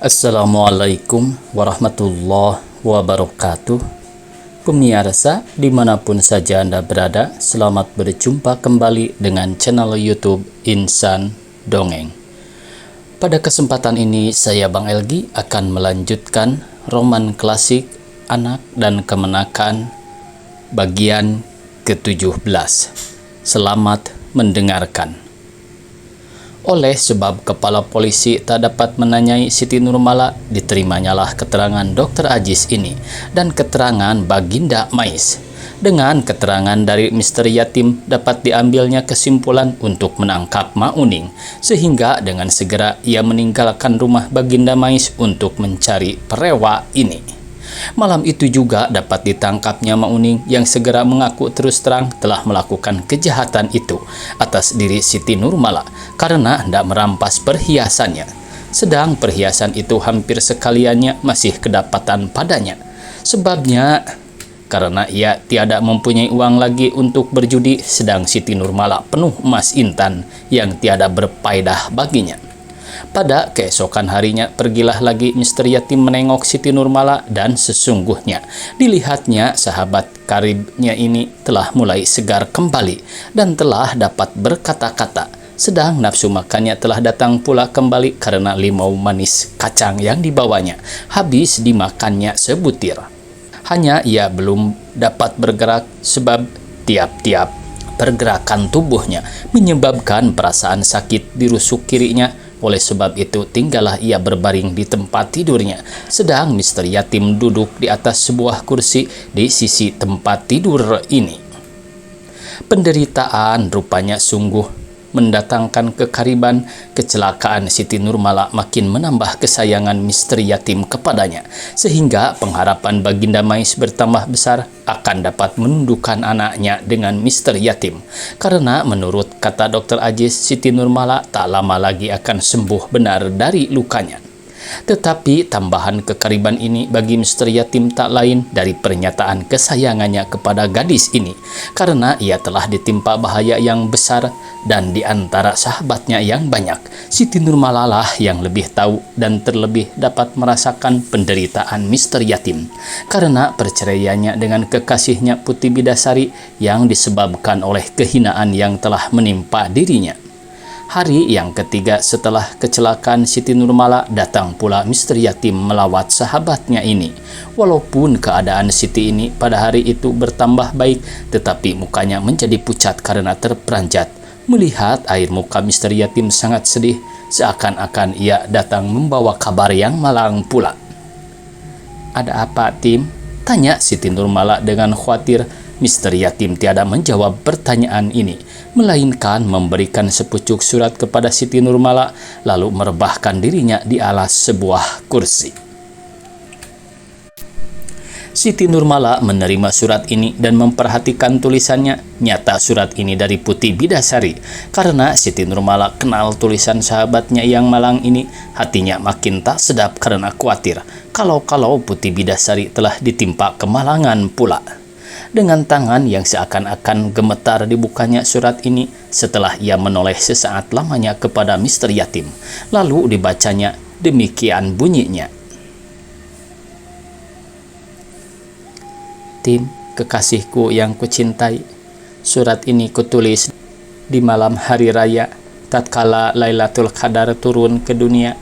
Assalamualaikum warahmatullahi wabarakatuh. Pemirsa dimanapun saja Anda berada, selamat berjumpa kembali dengan channel YouTube Insan Dongeng. Pada kesempatan ini saya Bang Elgi akan melanjutkan roman klasik Anak dan Kemenakan bagian ke-17. Selamat mendengarkan. Oleh sebab kepala polisi tak dapat menanyai Siti Nurmala, diterimanya keterangan Dr. Aziz ini dan keterangan Baginda Mais. Dengan keterangan dari misteri yatim dapat diambilnya kesimpulan untuk menangkap Mauning, sehingga dengan segera ia meninggalkan rumah Baginda Mais untuk mencari perewa ini. Malam itu juga dapat ditangkapnya Mauning yang segera mengaku terus terang telah melakukan kejahatan itu atas diri Siti Nurmala karena hendak merampas perhiasannya. Sedang perhiasan itu hampir sekaliannya masih kedapatan padanya. Sebabnya karena ia tiada mempunyai uang lagi untuk berjudi, sedang Siti Nurmala penuh emas intan yang tiada berfaedah baginya. Pada keesokan harinya pergilah lagi misteri yatim menengok Siti Nurmala, dan sesungguhnya dilihatnya sahabat karibnya ini telah mulai segar kembali dan telah dapat berkata-kata, sedang nafsu makannya telah datang pula kembali karena limau manis kacang yang dibawanya habis dimakannya sebutir. Hanya ia belum dapat bergerak sebab tiap-tiap pergerakan tubuhnya menyebabkan perasaan sakit di rusuk kirinya. Oleh sebab itu tinggallah ia berbaring di tempat tidurnya, sedang misteri yatim duduk di atas sebuah kursi di sisi tempat tidur ini. Penderitaan rupanya sungguh mendatangkan kekariban. Kecelakaan Siti Nurmala makin menambah kesayangan misteri yatim kepadanya, sehingga pengharapan Baginda Mais bertambah besar akan dapat menundukkan anaknya dengan misteri yatim. Karena menurut kata Dr. Aziz, Siti Nurmala tak lama lagi akan sembuh benar dari lukanya. Tetapi tambahan kekariban ini bagi misteri yatim tak lain dari pernyataan kesayangannya kepada gadis ini, karena ia telah ditimpa bahaya yang besar dan di antara sahabatnya yang banyak, Siti Nurmala lah yang lebih tahu dan terlebih dapat merasakan penderitaan misteri yatim karena perceraiannya dengan kekasihnya Putih Bidasari yang disebabkan oleh kehinaan yang telah menimpa dirinya. Hari yang ketiga setelah kecelakaan Siti Nurmala datang pula misteri yatim melawat sahabatnya ini. Walaupun keadaan Siti ini pada hari itu bertambah baik, tetapi mukanya menjadi pucat karena terperanjat. Melihat air muka misteri yatim sangat sedih, seakan-akan ia datang membawa kabar yang malang pula. "Ada apa, Tim?" tanya Siti Nurmala dengan khawatir. Misteri yatim tiada menjawab pertanyaan ini, melainkan memberikan sepucuk surat kepada Siti Nurmala, lalu merebahkan dirinya di alas sebuah kursi. Siti Nurmala menerima surat ini dan memperhatikan tulisannya. Nyata surat ini dari Putih Bidasari. Karena Siti Nurmala kenal tulisan sahabatnya yang malang ini, hatinya makin tak sedap karena khawatir kalau Putih Bidasari telah ditimpa kemalangan pula. Dengan tangan yang seakan-akan gemetar dibukanya surat ini setelah ia menoleh sesaat lamanya kepada misteri yatim. Lalu dibacanya, demikian bunyinya. "Tim, kekasihku yang kucintai, surat ini kutulis di malam hari raya tatkala Lailatul Qadar turun ke dunia,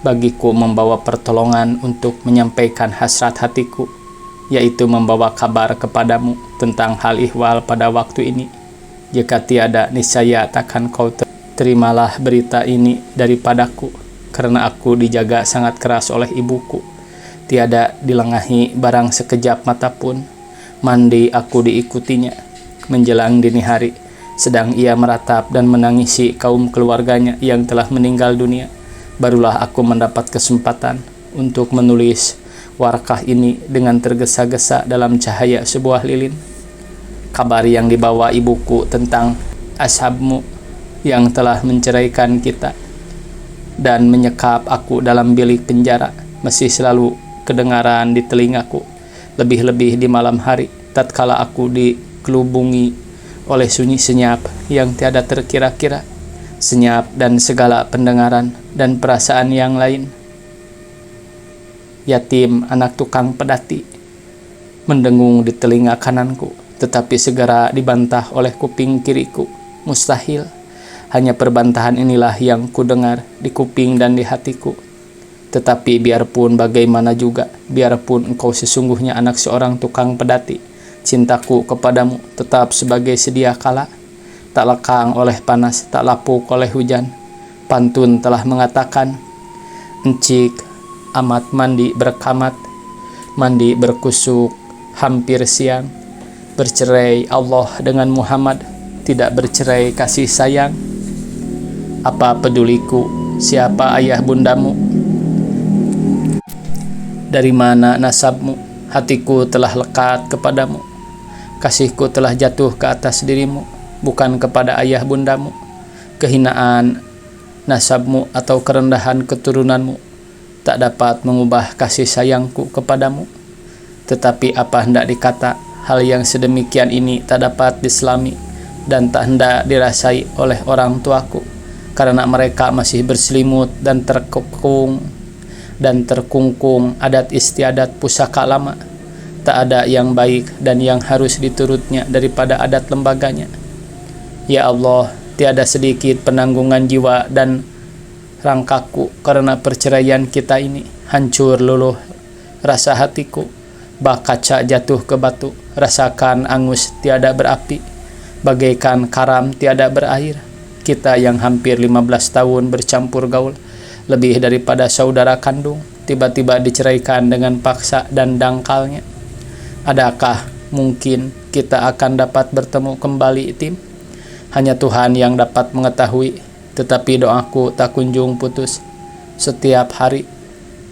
bagiku membawa pertolongan untuk menyampaikan hasrat hatiku, yaitu membawa kabar kepadamu tentang hal ihwal pada waktu ini. Jika tiada, niscaya takkan kau terimalah berita ini daripadaku, karena aku dijaga sangat keras oleh ibuku. Tiada dilengahi barang sekejap mata pun. Mandi aku diikutinya menjelang dini hari, sedang ia meratap dan menangisi kaum keluarganya yang telah meninggal dunia. Barulah aku mendapat kesempatan untuk menulis warkah ini dengan tergesa-gesa dalam cahaya sebuah lilin. Kabar yang dibawa ibuku tentang ashabmu yang telah menceraikan kita dan menyekap aku dalam bilik penjara masih selalu kedengaran di telingaku, lebih-lebih di malam hari tatkala aku dikelubungi oleh sunyi senyap yang tiada terkira-kira, senyap dan segala pendengaran dan perasaan yang lain. yatim anak tukang pedati, mendengung di telinga kananku, tetapi segera dibantah oleh kuping kiriku. Mustahil, hanya perbantahan inilah yang kudengar di kuping dan di hatiku. Tetapi biarpun bagaimana juga, biarpun engkau sesungguhnya anak seorang tukang pedati, cintaku kepadamu tetap sebagai sedia kala. Tak lekang oleh panas, tak lapuk oleh hujan. Pantun telah mengatakan, encik amat mandi berkamat, mandi berkusuk hampir siang. Bercerai Allah dengan Muhammad, tidak bercerai kasih sayang. Apa peduliku siapa ayah bundamu? Dari mana nasabmu? Hatiku telah lekat kepadamu. Kasihku telah jatuh ke atas dirimu, bukan kepada ayah bundamu. Kehinaan nasabmu atau kerendahan keturunanmu tak dapat mengubah kasih sayangku kepadamu. Tetapi apa hendak dikata, hal yang sedemikian ini tak dapat diselami dan tak hendak dirasai oleh orang tuaku, karena mereka masih berselimut dan terkungkung adat istiadat pusaka lama. Tak ada yang baik dan yang harus diturutnya daripada adat lembaganya. Ya Allah, tiada sedikit penanggungan jiwa dan rangkaku karena perceraian kita ini. Hancur luluh rasa hatiku, bak kaca jatuh ke batu, rasakan angus tiada berapi, bagaikan karam tiada berair. Kita yang hampir 15 tahun bercampur gaul, lebih daripada saudara kandung, tiba-tiba diceraikan dengan paksa dan dangkalnya. Adakah mungkin kita akan dapat bertemu kembali, Tim? Hanya Tuhan yang dapat mengetahui, tetapi doaku tak kunjung putus. Setiap hari,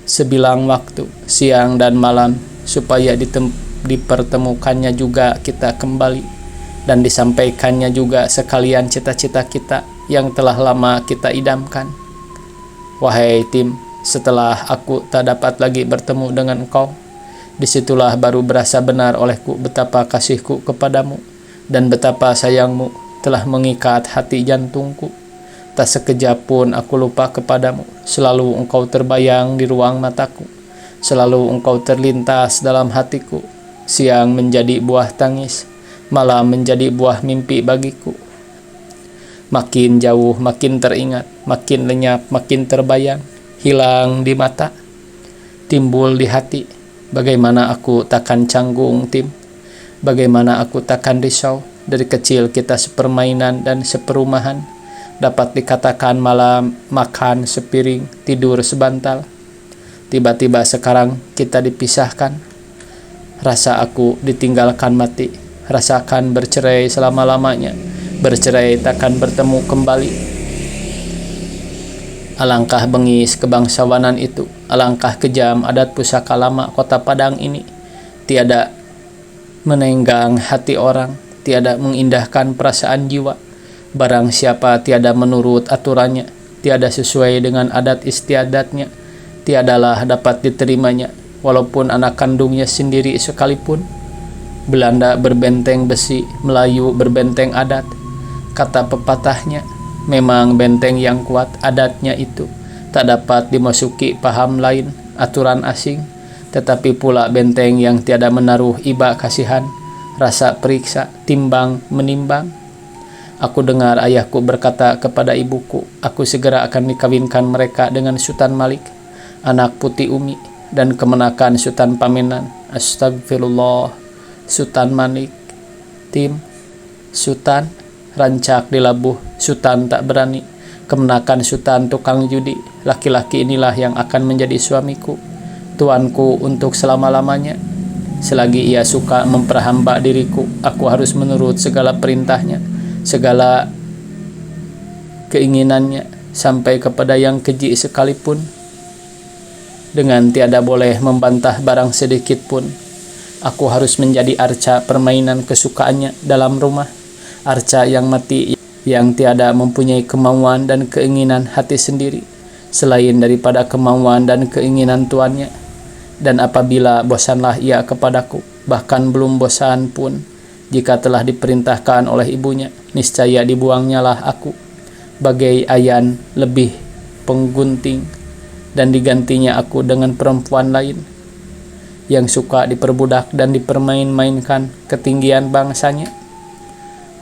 sebilang waktu, siang dan malam, supaya dipertemukannya juga kita kembali, dan disampaikannya juga sekalian cita-cita kita yang telah lama kita idamkan. Wahai Tim, setelah aku tak dapat lagi bertemu dengan engkau, disitulah baru berasa benar olehku betapa kasihku kepadamu, dan betapa sayangmu telah mengikat hati jantungku. Tak sekejap pun aku lupa kepadamu. Selalu engkau terbayang di ruang mataku, selalu engkau terlintas dalam hatiku. Siang menjadi buah tangis, malam menjadi buah mimpi bagiku. Makin jauh makin teringat, makin lenyap makin terbayang, hilang di mata, timbul di hati. Bagaimana aku takkan canggung, Tim? Bagaimana aku takkan risau? Dari kecil kita sepermainan dan seperumahan. Dapat dikatakan malam makan sepiring, tidur sebantal. Tiba-tiba sekarang kita dipisahkan. Rasa aku ditinggalkan mati. Rasakan bercerai selama-lamanya. Bercerai takkan bertemu kembali. Alangkah bengis kebangsawanan itu. Alangkah kejam adat pusaka lama kota Padang ini. Tiada menenggang hati orang, tiada mengindahkan perasaan jiwa. Barang siapa tiada menurut aturannya, tiada sesuai dengan adat istiadatnya, tiadalah dapat diterimanya, walaupun anak kandungnya sendiri sekalipun. Belanda berbenteng besi, Melayu berbenteng adat. Kata pepatahnya, memang benteng yang kuat adatnya itu, tak dapat dimasuki paham lain, aturan asing. Tetapi pula benteng yang tiada menaruh iba kasihan, rasa periksa, timbang, menimbang. Aku dengar ayahku berkata kepada ibuku, aku segera akan dikawinkan mereka dengan Sultan Malik, anak Putih Umi, dan kemenakan Sultan Pamenan. Astagfirullah, Sultan Malik, Tim, Sultan, rancak dilabuh, Sultan tak berani. Kemenakan Sultan tukang judi, laki-laki inilah yang akan menjadi suamiku, tuanku untuk selama-lamanya. Selagi ia suka memperhamba diriku, aku harus menurut segala perintahnya, segala keinginannya, sampai kepada yang keji sekalipun. Dengan tiada boleh membantah barang sedikit pun, aku harus menjadi arca permainan kesukaannya dalam rumah. Arca yang mati, yang tiada mempunyai kemauan dan keinginan hati sendiri, selain daripada kemauan dan keinginan tuannya. Dan apabila bosanlah ia kepadaku, bahkan belum bosan pun, jika telah diperintahkan oleh ibunya, niscaya dibuangnya lah aku, bagai ayan lebih penggunting, dan digantinya aku dengan perempuan lain yang suka diperbudak dan dipermain-mainkan ketinggian bangsanya.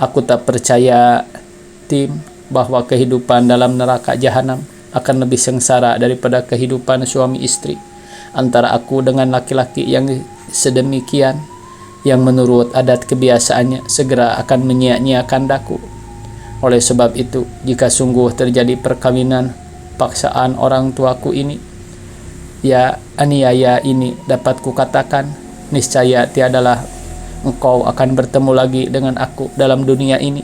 Aku tak percaya, Tim, bahwa kehidupan dalam neraka jahanam akan lebih sengsara daripada kehidupan suami istri antara aku dengan laki-laki yang sedemikian, yang menurut adat kebiasaannya segera akan menyia-nyiakan daku. Oleh sebab itu, jika sungguh terjadi perkawinan paksaan orang tuaku ini, ya aniaya ini dapat kukatakan, niscaya tiadalah engkau akan bertemu lagi dengan aku dalam dunia ini,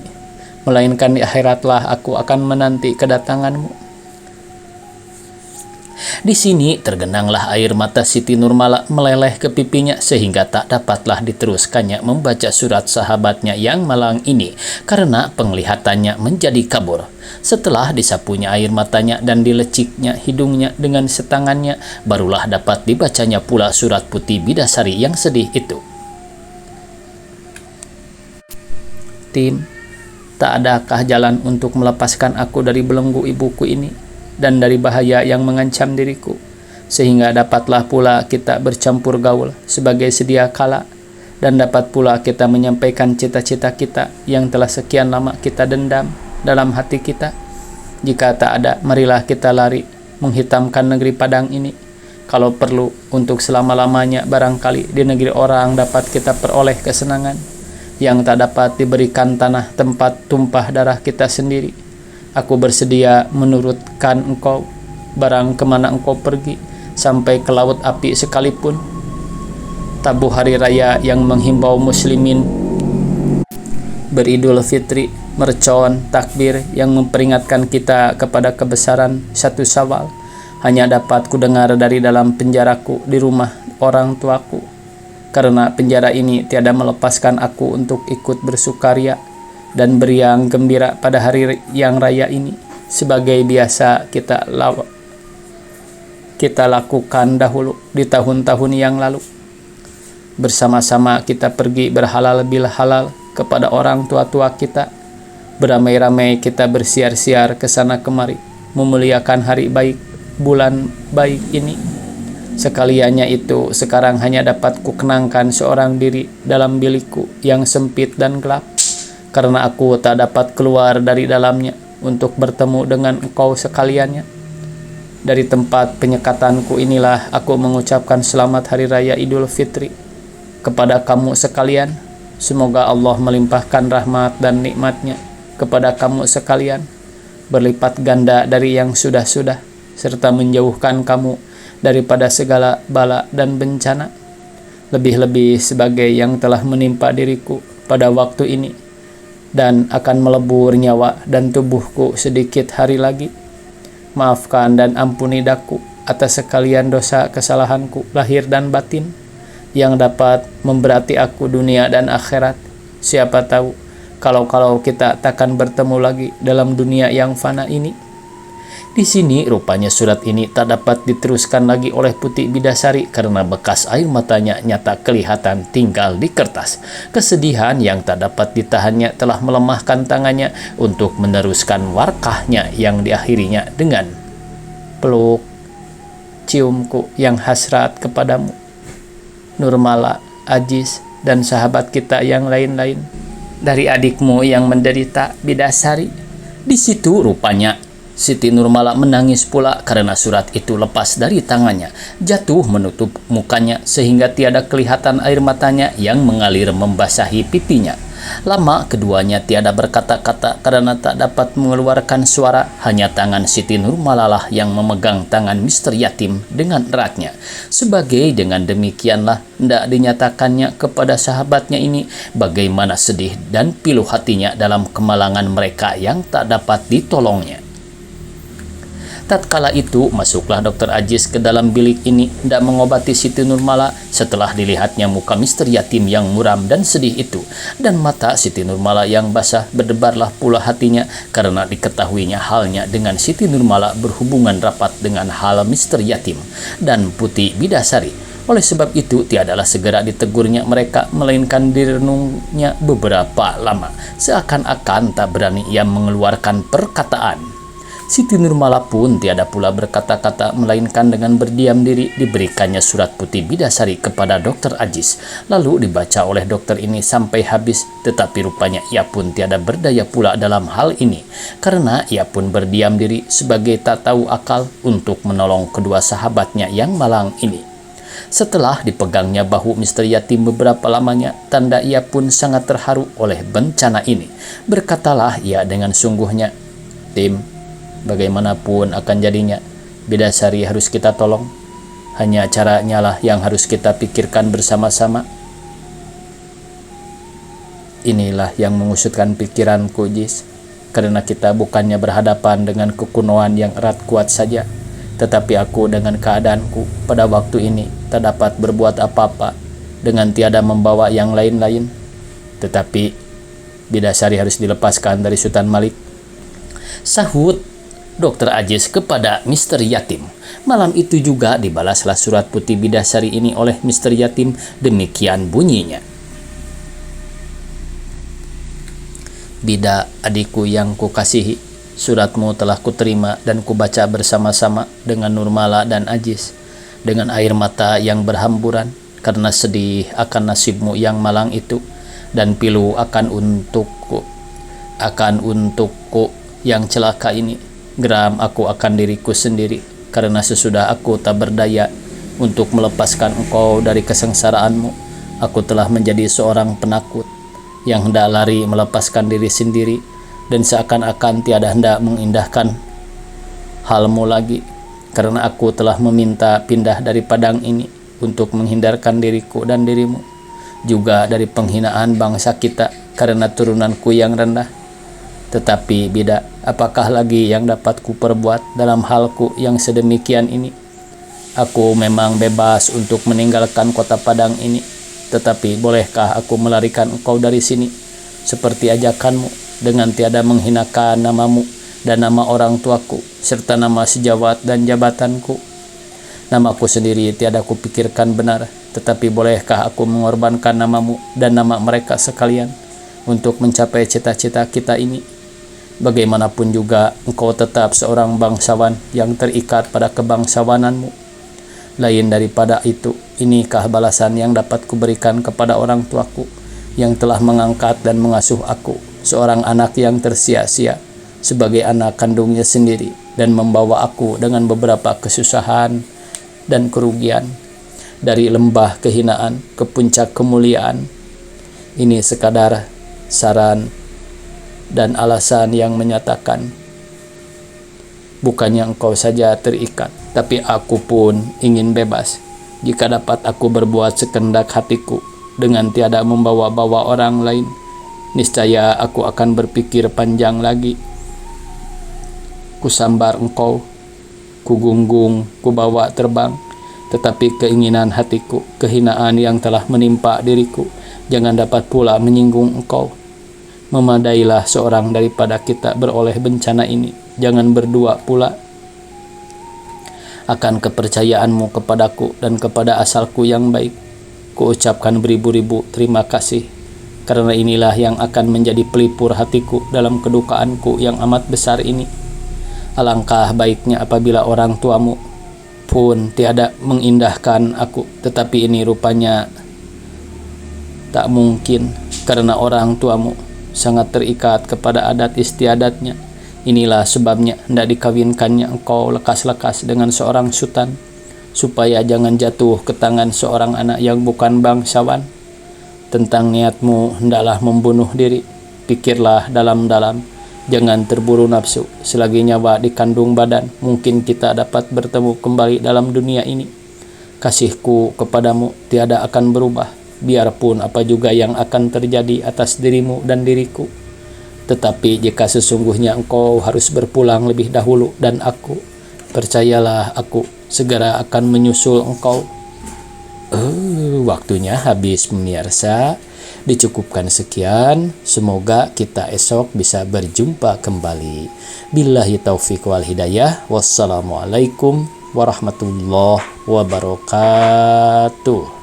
melainkan di akhiratlah aku akan menanti kedatanganmu. Di sini tergenanglah air mata Siti Nurmala meleleh ke pipinya sehingga tak dapatlah diteruskannya membaca surat sahabatnya yang malang ini karena penglihatannya menjadi kabur. Setelah disapunya air matanya dan dileciknya hidungnya dengan setangannya, barulah dapat dibacanya pula surat putih bidasari yang sedih itu. Tim, tak adakah jalan untuk melepaskan aku dari belenggu ibuku ini dan dari bahaya yang mengancam diriku, sehingga dapatlah pula kita bercampur gaul sebagai sedia kala, dan dapat pula kita menyampaikan cita-cita kita yang telah sekian lama kita dendam dalam hati kita. Jika tak ada, marilah kita lari menghitamkan negeri Padang ini. Kalau perlu, untuk selama-lamanya barangkali di negeri orang dapat kita peroleh kesenangan yang tak dapat diberikan tanah tempat tumpah darah kita sendiri. Aku bersedia menurutkan engkau barang kemana engkau pergi, sampai ke laut api sekalipun. Tabuh hari raya yang menghimbau muslimin beridul fitri, mercon, takbir yang memperingatkan kita kepada kebesaran satu Syawal hanya dapat kudengar dari dalam penjaraku di rumah orang tuaku, karena penjara ini tiada melepaskan aku untuk ikut bersukaria dan beriang gembira pada hari yang raya ini, sebagai biasa kita lakukan dahulu di tahun-tahun yang lalu. Bersama-sama kita pergi berhalal bil halal kepada orang tua-tua kita, beramai-ramai kita bersiar-siar ke sana kemari, memuliakan hari baik, bulan baik ini. Sekaliannya itu, sekarang hanya dapat kukenangkan seorang diri dalam bilikku yang sempit dan gelap, karena aku tak dapat keluar dari dalamnya untuk bertemu dengan engkau sekaliannya. Dari tempat penyekatanku inilah aku mengucapkan selamat Hari Raya Idul Fitri kepada kamu sekalian. Semoga Allah melimpahkan rahmat dan nikmatnya kepada kamu sekalian, berlipat ganda dari yang sudah-sudah, serta menjauhkan kamu daripada segala bala dan bencana, lebih-lebih sebagai yang telah menimpa diriku pada waktu ini, dan akan melebur nyawa dan tubuhku sedikit hari lagi. Maafkan dan ampuni daku atas sekalian dosa kesalahanku lahir dan batin yang dapat memberati aku dunia dan akhirat. Siapa tahu kalau kita takkan bertemu lagi dalam dunia yang fana ini. Di sini rupanya surat ini tak dapat diteruskan lagi oleh Putih Bidasari karena bekas air matanya nyata kelihatan tinggal di kertas. Kesedihan yang tak dapat ditahannya telah melemahkan tangannya untuk meneruskan warkahnya yang diakhirinya dengan peluk, ciumku yang hasrat kepadamu, Nurmala, Ajis, dan sahabat kita yang lain-lain, dari adikmu yang menderita, Bidasari. Di situ rupanya Siti Nurmala menangis pula karena surat itu lepas dari tangannya, jatuh menutup mukanya sehingga tiada kelihatan air matanya yang mengalir membasahi pipinya. Lama keduanya tiada berkata-kata karena tak dapat mengeluarkan suara. Hanya tangan Siti Nurmala lah yang memegang tangan Mr. Yatim dengan eratnya. Sebagai dengan demikianlah hendak dinyatakannya kepada sahabatnya ini bagaimana sedih dan pilu hatinya dalam kemalangan mereka yang tak dapat ditolongnya. Tatkala itu masuklah Dr. Ajis ke dalam bilik ini hendak mengobati Siti Nurmala setelah dilihatnya muka Mr. Yatim yang muram dan sedih itu, dan mata Siti Nurmala yang basah. Berdebarlah pula hatinya karena diketahuinya halnya dengan Siti Nurmala berhubungan rapat dengan hal Mr. Yatim dan Putih Bidasari. Oleh sebab itu tiadalah segera ditegurnya mereka, melainkan direnungnya beberapa lama, seakan-akan tak berani ia mengeluarkan perkataan. Siti Nurmala pun tiada pula berkata-kata, melainkan dengan berdiam diri diberikannya surat putih bidasari kepada Dokter Ajis. Lalu dibaca oleh dokter ini sampai habis, tetapi rupanya ia pun tiada berdaya pula dalam hal ini, karena ia pun berdiam diri sebagai tak tahu akal untuk menolong kedua sahabatnya yang malang ini. Setelah dipegangnya bahu Mr. Yatim beberapa lamanya, tanda ia pun sangat terharu oleh bencana ini. Berkatalah ia dengan sungguhnya, "Tim, bagaimanapun akan jadinya, Bidasari harus kita tolong. Hanya caranya lah yang harus kita pikirkan bersama-sama." Inilah yang mengusutkan pikiranku, Jis, karena kita bukannya berhadapan dengan kekunoan yang erat kuat saja, tetapi aku dengan keadaanku pada waktu ini tak dapat berbuat apa-apa dengan tiada membawa yang lain-lain. Tetapi Bidasari harus dilepaskan dari Sultan Malik, sahut Dokter Ajis kepada Mr. Yatim. Malam itu juga dibalaslah surat putih Bidasari ini oleh Mr. Yatim. Demikian bunyinya. "Bida, adikku yang kukasihi, suratmu telah kuterima dan kubaca bersama-sama dengan Nurmala dan Ajis, dengan air mata yang berhamburan karena sedih akan nasibmu yang malang itu, dan pilu akan untukku yang celaka ini. Geram aku akan diriku sendiri, karena sesudah aku tak berdaya untuk melepaskan engkau dari kesengsaraanmu. Aku telah menjadi seorang penakut yang hendak lari melepaskan diri sendiri, dan seakan-akan tiada hendak mengindahkan halmu lagi, karena aku telah meminta pindah dari padang ini untuk menghindarkan diriku dan dirimu, juga dari penghinaan bangsa kita karena turunanku yang rendah. Tetapi Bida, apakah lagi yang dapat ku perbuat dalam halku yang sedemikian ini? Aku memang bebas untuk meninggalkan kota Padang ini, tetapi bolehkah aku melarikan engkau dari sini seperti ajakanmu, dengan tiada menghinakan namamu dan nama orang tuaku, serta nama sejawat dan jabatanku? Namaku sendiri tiada kupikirkan benar, tetapi bolehkah aku mengorbankan namamu dan nama mereka sekalian untuk mencapai cita-cita kita ini? Bagaimanapun juga engkau tetap seorang bangsawan yang terikat pada kebangsawananmu. Lain daripada itu, inikah balasan yang dapat kuberikan kepada orang tuaku yang telah mengangkat dan mengasuh aku, seorang anak yang tersia-sia, sebagai anak kandungnya sendiri, dan membawa aku dengan beberapa kesusahan dan kerugian dari lembah kehinaan ke puncak kemuliaan. Ini sekadar saran dan alasan yang menyatakan bukannya engkau saja terikat, tapi aku pun ingin bebas. Jika dapat aku berbuat sekendak hatiku dengan tiada membawa-bawa orang lain, niscaya aku akan berpikir panjang lagi. Kusambar engkau, kugunggung, kubawa terbang, tetapi keinginan hatiku, kehinaan yang telah menimpa diriku, jangan dapat pula menyinggung engkau. Memadailah seorang daripada kita beroleh bencana ini, jangan berdua pula. Akan kepercayaanmu kepadaku dan kepada asalku yang baik, kuucapkan beribu-ribu terima kasih, karena inilah yang akan menjadi pelipur hatiku dalam kedukaanku yang amat besar ini. Alangkah baiknya apabila orang tuamu pun tiada mengindahkan aku, tetapi ini rupanya tak mungkin, karena orang tuamu sangat terikat kepada adat istiadatnya. Inilah sebabnya hendak dikawinkannya engkau lekas-lekas dengan seorang sultan, supaya jangan jatuh ke tangan seorang anak yang bukan bangsawan. Tentang niatmu hendaklah membunuh diri, pikirlah dalam-dalam, jangan terburu nafsu. Selagi nyawa dikandung badan, mungkin kita dapat bertemu kembali dalam dunia ini. Kasihku kepadamu tiada akan berubah, biarpun apa juga yang akan terjadi atas dirimu dan diriku. Tetapi jika sesungguhnya engkau harus berpulang lebih dahulu dan aku, percayalah aku segera akan menyusul engkau. Waktunya habis pemirsa. Dicukupkan sekian. Semoga kita esok bisa berjumpa kembali. Billahi taufiq wal hidayah. Wassalamualaikum warahmatullahi wabarakatuh.